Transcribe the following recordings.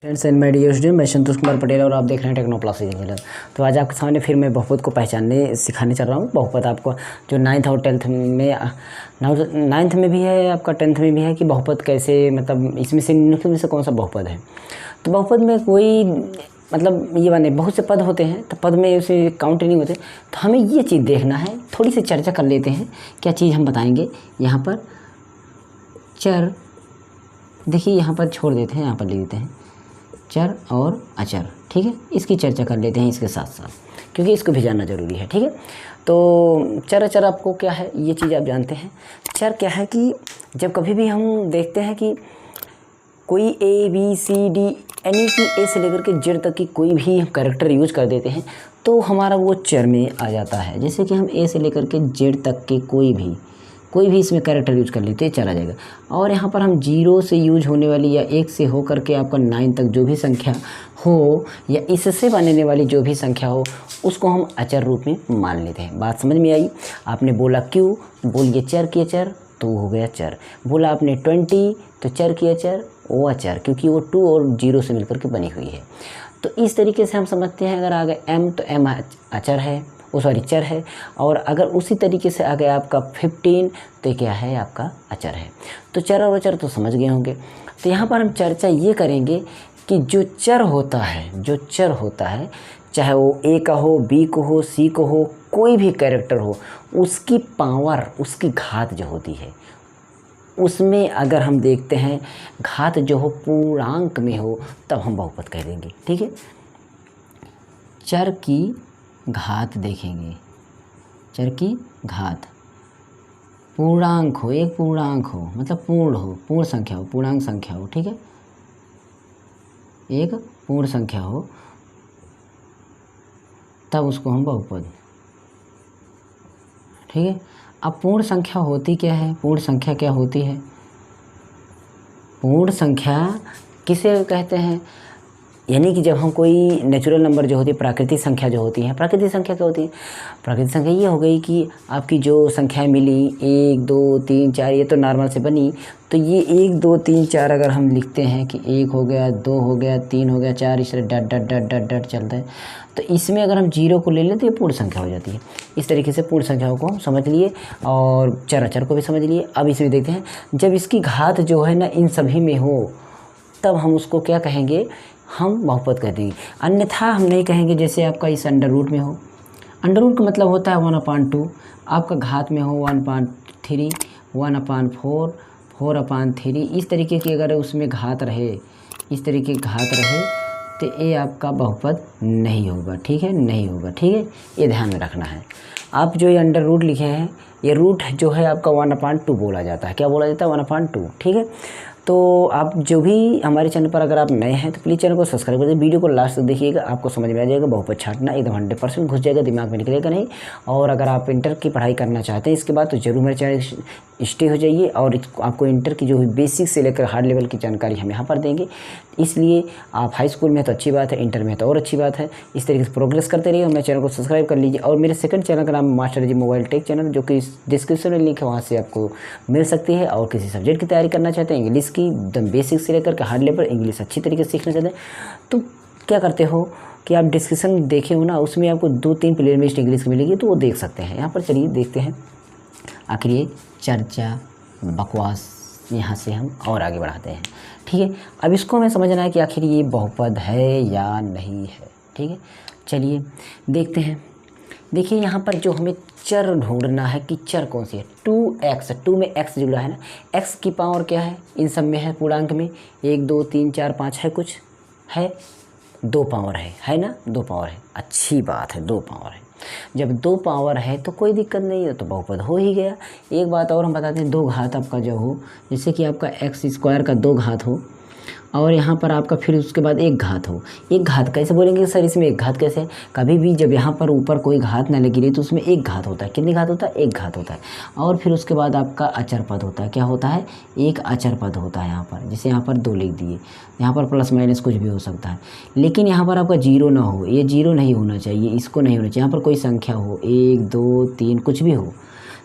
Friends and my dear student, मैं संतोष कुमार पटेल और आप देख रहे हैं टेक्नो क्लास चैनल। तो आज आपके सामने फिर मैं बहुपद को पहचानने सिखाने चल रहा हूँ। बहुपद आपको जो 9th और 10th में 9th में भी है, आपका 10th में भी है कि बहुपद कैसे, मतलब इसमें से निम्नलिखित में से कौन सा बहुपद है। तो बहुपद में कोई मतलब ये माने बहुत से पद होते हैं, तो पद में उसे काउंट नहीं होते। तो हमें ये चीज़ देखना है, थोड़ी सी चर्चा कर लेते हैं। क्या चीज़ हम बताएंगे यहाँ पर, चर देखिए यहाँ पर छोड़ देते हैं, यहाँ पर लिख देते हैं चर और अचर। ठीक है, इसकी चर्चा कर लेते हैं इसके साथ साथ, क्योंकि इसको भी जानना ज़रूरी है। ठीक है, तो चर अचर आपको क्या है ये चीज़ आप जानते हैं। चर क्या है कि जब कभी भी हम देखते हैं कि कोई ए बी सी डी यानी कि ए से लेकर के जेड तक की कोई भी कैरेक्टर यूज कर देते हैं तो हमारा वो चर में आ जाता है। जैसे कि हम ए से लेकर के जेड तक के कोई भी इसमें कैरेक्टर यूज कर लेते हैं, चला जाएगा। और यहाँ पर हम 0 से यूज होने वाली या 1 से हो करके आपका 9 तक जो भी संख्या हो या इससे बनने वाली जो भी संख्या हो उसको हम अचर रूप में मान लेते हैं। बात समझ में आई? आपने बोला क्यू, बोलिए चर की अचर, तो हो गया चर। बोला आपने 20 तो चर की अचर, वो अचर, क्योंकि वो 2 और 0 से मिलकर के बनी हुई है। तो इस तरीके से हम समझते हैं। अगर आ गए m तो m अचर है, चर है। और अगर उसी तरीके से आ गया आपका 15 तो क्या है, आपका अचर है। तो चर और अचर तो समझ गए होंगे। तो यहाँ पर हम चर्चा ये करेंगे कि जो चर होता है चाहे वो ए का हो, बी को हो, सी को हो, कोई भी कैरेक्टर हो, उसकी पावर, उसकी घात जो होती है उसमें अगर हम देखते हैं घात जो हो पूर्णांक में हो तब हम बहुपद कह देंगे। ठीक है, चर की घात देखेंगे, चर की घात पूर्णांक हो, एक पूर्णांक हो मतलब पूर्ण हो, पूर्ण संख्या हो, पूर्णांक संख्या हो। ठीक है, एक पूर्ण संख्या हो तब उसको हम बहुपद। ठीक है, अब पूर्ण संख्या होती क्या है, पूर्ण संख्या क्या होती है? पूर्ण संख्या किसे कहते हैं? यानी कि जब हम कोई नेचुरल नंबर जो होती है, प्राकृतिक संख्या जो होती है, प्राकृतिक संख्या क्या होती है? प्राकृतिक संख्या ये हो गई कि आपकी जो संख्याएं मिली 1 2 3 4, ये तो नॉर्मल से बनी। तो ये 1 2 3 4 अगर हम लिखते हैं कि 1 हो गया, 2 हो गया, 3 हो गया, 4, इस तरह डट डट डट डट डट चलता है। तो इसमें अगर हम 0 को ले लें तो ये पूर्ण संख्या हो जाती है। इस तरीके से पूर्ण संख्याओं को हम समझ लिए और चर अचर को भी समझ लिए। अब इसमें देखते हैं जब इसकी घात जो है ना इन सभी में हो तब हम उसको क्या कहेंगे, हम बहुपद कह देंगे। अन्यथा हम नहीं कहेंगे। जैसे आपका इस अंडर रूट में हो, अंडर रूट का मतलब होता है 1/2, आपका घात में हो 1/3, 1/4, 4/3, इस तरीके की अगर उसमें घात रहे, इस तरीके की घात रहे तो ये आपका बहुपद नहीं होगा। ठीक है, नहीं होगा। ठीक है, ये ध्यान में रखना है। आप जो ये अंडर रूट लिखे हैं, ये रूट जो है आपका 1/2 बोला जाता है। क्या बोला जाता है? 1/2। ठीक है, तो आप जो भी हमारे चैनल पर अगर आप नए हैं तो प्लीज़ चैनल को सब्सक्राइब कर दीजिए, वीडियो को लास्ट तक देखिएगा, आपको समझ में आ जाएगा। बहुपद छांटना एकदम 100% घुस जाएगा, दिमाग में निकलेगा नहीं। और अगर आप इंटर की पढ़ाई करना चाहते हैं इसके बाद तो जरूर मेरे चैनल स्टे हो जाइए। और आपको इंटर की जो भी बेसिक से लेकर हार्ड लेवल की जानकारी हम यहाँ पर देंगे। इसलिए आप हाई स्कूल में तो अच्छी बात है, इंटर में तो और अच्छी बात है। इस तरीके से प्रोग्रेस करते रहिए और मेरे चैनल को सब्सक्राइब कर लीजिए। और मेरे सेकंड चैनल का नाम मास्टर जी मोबाइल टेक चैनल, जो कि डिस्क्रिप्शन में लिंक है, वहाँ से आपको मिल सकती है। और किसी सब्जेक्ट की तैयारी करना चाहते हैं, इंग्लिश की एकदम बेसिक से लेकर के हार्ड लेवल इंग्लिश अच्छी तरीके से सीखना चाहते हैं, तो क्या करते हो कि आप डिस्क्रिप्शन देखे हो ना, उसमें आपको 2-3 प्ले लिस्ट इंग्लिश की मिलेगी, तो वो देख सकते हैं। यहाँ पर चलिए देखते हैं आखिर ये चर्चा बकवास यहाँ से हम और आगे बढ़ाते हैं। ठीक है, अब इसको हमें समझना है कि आखिर ये बहुपद है या नहीं है। ठीक है, चलिए देखते हैं। देखिए यहाँ पर जो हमें चर ढूंढना है कि चर कौन सी है। 2x, 2 में x जुड़ा है ना, x की पावर क्या है इन सब में है पूर्णांक में? 1 2 3 4 5 है, कुछ है, 2 पावर है ना, 2 पावर है। अच्छी बात है, 2 पावर है। जब 2 पावर है तो कोई दिक्कत नहीं है, तो बहुपद हो ही गया। एक बात और हम बताते हैं, 2 घात आपका जो हो, जैसे कि आपका x² का 2 घात हो और यहाँ पर आपका फिर उसके बाद 1 घात हो। 1 घात कैसे बोलेंगे सर इसमें 1 घात कैसे? कभी भी जब यहाँ पर ऊपर कोई घात ना लगी रही तो उसमें 1 घात होता है। कितनी घात होता है? 1 घात होता है। और फिर उसके बाद आपका अचर पद होता है। क्या होता है? एक अचर पद होता है यहाँ पर। जैसे यहाँ पर 2 लिख दिए, यहाँ पर प्लस माइनस कुछ भी हो सकता है, लेकिन यहाँ पर आपका 0 ना हो, ये 0 नहीं होना चाहिए, इसको नहीं होना चाहिए। यहाँ पर कोई संख्या हो 1 2 3 कुछ भी हो,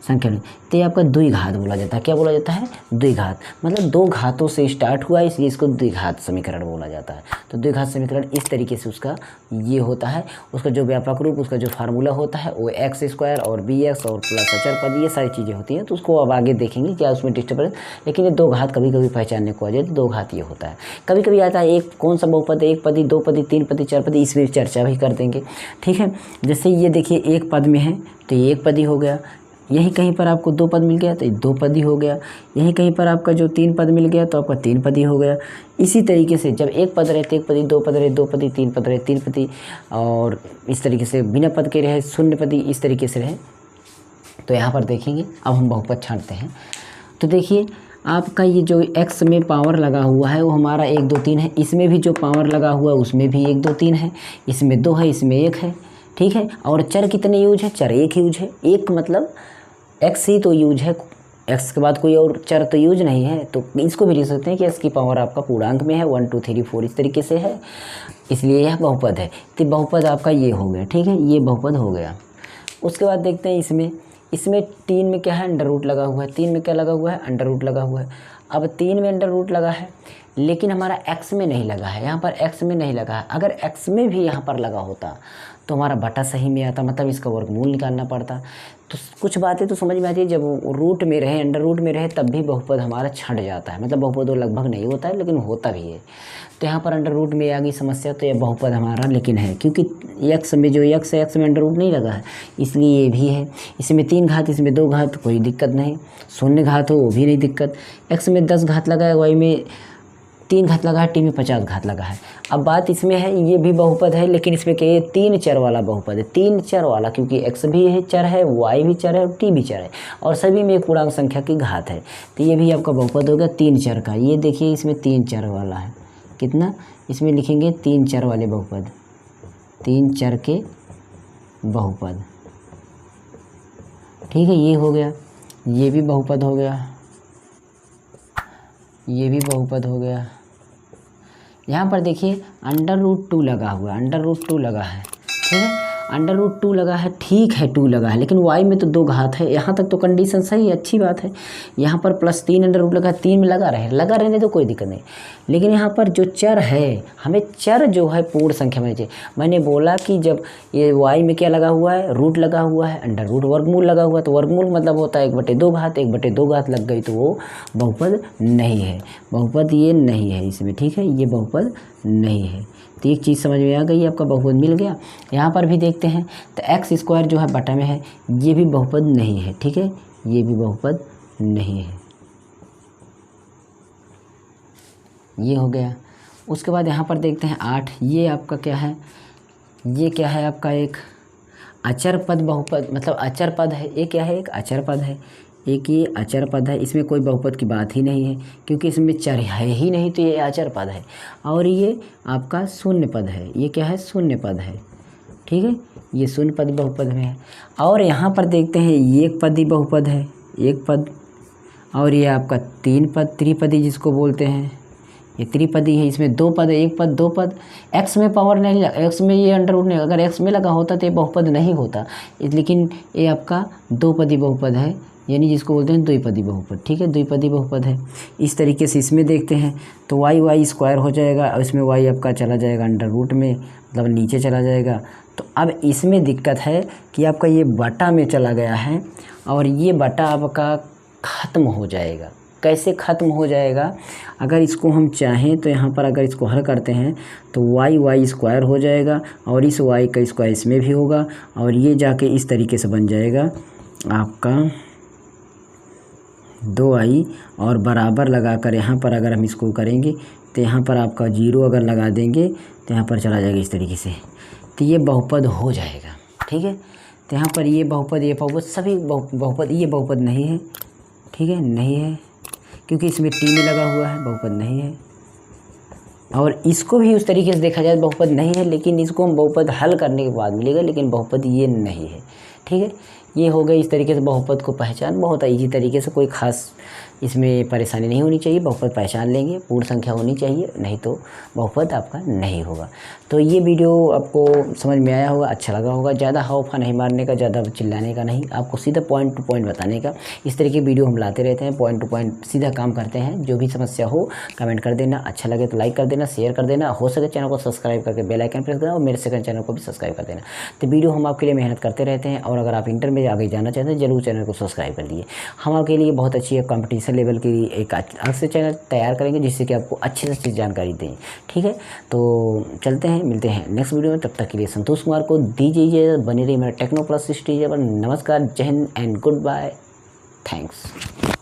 संख्या नहीं, तो ये आपका द्विघात बोला जाता है। क्या बोला जाता है? द्विघात, मतलब दो घातों से स्टार्ट हुआ इसलिए इसको द्विघात समीकरण बोला जाता है। तो द्विघात समीकरण इस तरीके से उसका ये होता है। उसका जो व्यापक रूप, उसका जो फार्मूला होता है वो x² और bx और प्लस अचर पद, ये सारी चीज़ें होती हैं। तो उसको अब आगे देखेंगे क्या उसमें डिस्टर्बेंस, लेकिन ये दो घात कभी कभी पहचानने को आ जाए तो दो घात ये होता है। कभी कभी आता है एक कौन सा बहुपद, एक पदी, दो पदी, तीन पदी, चार पदी, इसमें चर्चा भी कर देंगे। ठीक है, जैसे ये देखिए एक पद में है तो ये एक पदी हो गया, यहीं कहीं पर आपको दो पद मिल गया तो दो पदी हो गया, यहीं कहीं पर आपका जो तीन पद मिल गया तो आपका तीन पदी हो गया। इसी तरीके से जब एक पद रहे तो एक पदी, दो पद रहे दो पदी, तीन पद रहे तीन पदी, और इस तरीके से बिना पद के रहे शून्य पदी, इस तरीके से रहे। तो यहाँ पर देखेंगे, अब हम बहुपद छांटते हैं। तो देखिए आपका ये जो x में पावर लगा हुआ है वो हमारा 1 2 3 है, इसमें भी जो पावर लगा हुआ है उसमें भी 1 2 3 है, इसमें 2 है, इसमें 1 है। ठीक है, और चर कितने यूज है? चर एक यूज है। एक मतलब x ही तो यूज है, x के बाद कोई और चर तो यूज नहीं है। तो इसको भी लिख सकते हैं कि x की पावर आपका पूर्णांक में है, 1 2 3 4 इस तरीके से है, इसलिए यह बहुपद है। तो बहुपद आपका ये हो गया। ठीक है, ये बहुपद हो गया। उसके बाद देखते हैं इसमें 3 में क्या है? अंडर रूट लगा हुआ है। 3 में क्या लगा हुआ है? अंडर रूट लगा हुआ है। अब 3 में अंडर रूट लगा है, लेकिन हमारा x में नहीं लगा है, यहाँ पर x में नहीं लगा है। अगर x में भी यहाँ पर लगा होता तो हमारा बटा सही में आता, मतलब इसका वर्गमूल निकालना पड़ता। तो कुछ बातें तो समझ में आती है, जब रूट में रहे, अंडर रूट में रहे, तब भी बहुपद हमारा छंट जाता है, मतलब बहुपद वो लगभग नहीं होता है लेकिन होता भी है। तो यहाँ पर अंडर रूट में आ गई समस्या, तो यह बहुपद हमारा लेकिन है, क्योंकि x में जो x है, x में अंडर रूट नहीं लगा है, इसलिए ये भी है। इसमें 3 घात, इसमें 2 घात, कोई दिक्कत नहीं। शून्य घात हो वो भी नहीं दिक्कत। x में 10 घात लगा है, y में 3 घात लगा है, t में 50 घात लगा है। अब बात इसमें है, ये भी बहुपद है, लेकिन इसमें क्या है? 3 चर वाला बहुपद है। 3 चर वाला, क्योंकि x भी है चर है, y भी चर है और t भी चर है, और सभी में एक पूर्णांक संख्या की घात है। तो ये भी आपका बहुपद हो गया 3 चर का। ये देखिए इसमें 3 चर वाला है, कितना? इसमें लिखेंगे 3 चर वाले बहुपद, 3 चर के बहुपद। ठीक है, ये हो गया, ये भी बहुपद हो गया, ये भी बहुपद हो गया। यहाँ पर देखिए अंडर रूट 2 लगा हुआ है, अंडर रूट 2 लगा है। ठीक है, अंडर रूट 2 लगा है, ठीक है 2 लगा है, लेकिन y में तो 2 घात है। यहाँ तक तो कंडीशन सही है, अच्छी बात है। यहाँ पर +3 अंडर रूट लगा है, 3 में लगा रहने तो कोई दिक्कत नहीं, लेकिन यहाँ पर जो चर है, हमें चर जो है पूर्ण संख्या में चाहिए। मैंने बोला कि जब ये y में क्या लगा हुआ है? रूट लगा हुआ है, अंडर रूट वर्गमूल लगा हुआ है, तो वर्गमूल मतलब होता है 1/2 घात, 1/2 घात लग गई तो वो बहुपद नहीं है, बहुपद ये नहीं है इसमें। ठीक है, ये बहुपद नहीं है। तो एक चीज़ समझ में आ गई, आपका बहुपद मिल गया। यहाँ पर भी देखते हैं तो x² जो है बटा में है, ये भी बहुपद नहीं है। ठीक है, ये भी बहुपद नहीं है, ये हो गया। उसके बाद यहाँ पर देखते हैं 8, ये आपका क्या है? ये क्या है आपका? एक अचर पद बहुपद, मतलब अचर पद है। ये क्या है? एक अचर पद है, एक ये अचर पद है। इसमें कोई बहुपद की बात ही नहीं है, क्योंकि इसमें चर है ही नहीं, तो ये अचर पद है। और ये आपका शून्य पद है, ये क्या है? शून्य पद है। ठीक है, ये शून्य पद बहुपद में है। और यहाँ पर देखते हैं ये एक पदी बहुपद है, एक पद, और ये आपका 3 पद, त्रिपदी जिसको बोलते हैं, ये त्रिपदी है। इसमें 2 पद है, एक पद, 2 पद। x में पावर नहीं लगा, x में ये अंडर रूट नहीं, अगर x में लगा होता तो ये बहुपद नहीं होता, लेकिन ये आपका 2 पदी बहुपद है, यानी जिसको बोलते हैं द्विपदी बहुपद। ठीक है, द्विपदी बहुपद है। इस तरीके से इसमें देखते हैं तो y² हो जाएगा, और इसमें y आपका चला जाएगा अंडर रूट में, मतलब नीचे चला जाएगा। तो अब इसमें दिक्कत है कि आपका ये बटा में चला गया है, और ये बटा आपका ख़त्म हो जाएगा। कैसे ख़त्म हो जाएगा? अगर इसको हम चाहें तो यहाँ पर अगर इसको हल करते हैं तो y² हो जाएगा, और इस y का स्क्वायर इसमें भी होगा, और ये जाके इस तरीके से बन जाएगा आपका 2i, और बराबर लगाकर यहाँ पर अगर हम इसको करेंगे तो यहाँ पर आपका 0 अगर लगा देंगे तो यहाँ पर चला जाएगा इस तरीके से, तो ये बहुपद हो जाएगा। ठीक है, तो यहाँ पर ये बहुपद सभी बहुपद, ये बहुपद नहीं है। ठीक है, नहीं है, क्योंकि इसमें t में लगा हुआ है, बहुपद नहीं है। और इसको भी उस तरीके से देखा जाए बहुपद नहीं है, लेकिन इसको हम बहुपद हल करने के बाद मिलेगा, लेकिन बहुपद ये नहीं है। ठीक है, ये हो गई इस तरीके से बहुपद को पहचान, बहुत ईजी तरीके से, कोई ख़ास इसमें परेशानी नहीं होनी चाहिए। बहुपद पहचान लेंगे, पूर्ण संख्या होनी चाहिए, नहीं तो बहुपद आपका नहीं होगा। तो ये वीडियो आपको समझ में आया होगा, अच्छा लगा होगा। ज़्यादा हाव नहीं मारने का, ज़्यादा चिल्लाने का नहीं, आपको सीधा पॉइंट टू पॉइंट बताने का। इस तरह की वीडियो हम लाते रहते हैं, पॉइंट टू पॉइंट सीधा काम करते हैं। जो भी समस्या हो कमेंट कर देना, अच्छा लगे तो लाइक कर देना, शेयर कर देना, हो सके चैनल को सब्सक्राइब करके बेल आइकन प्रेस कर देना और मेरे सेकंड चैनल को भी सब्सक्राइब कर देना। तो वीडियो हम आपके लिए मेहनत करते रहते हैं, और अगर आप इंटर में आगे जाना चाहते हैं जरूर चैनल को सब्सक्राइब कर लीजिए। हम आपके लिए बहुत अच्छी कंपटीशन लेवल की एक अलग से चैनल तैयार करेंगे जिससे कि आपको अच्छी से अच्छी जानकारी दें। ठीक है, तो चलते हैं, मिलते हैं नेक्स्ट वीडियो में। तब तक के लिए संतोष कुमार को दीजिए, बनी रही मेरा टेक्नो प्लस स्टेज पर। नमस्कार, जय हिंद एंड गुड बाय, थैंक्स।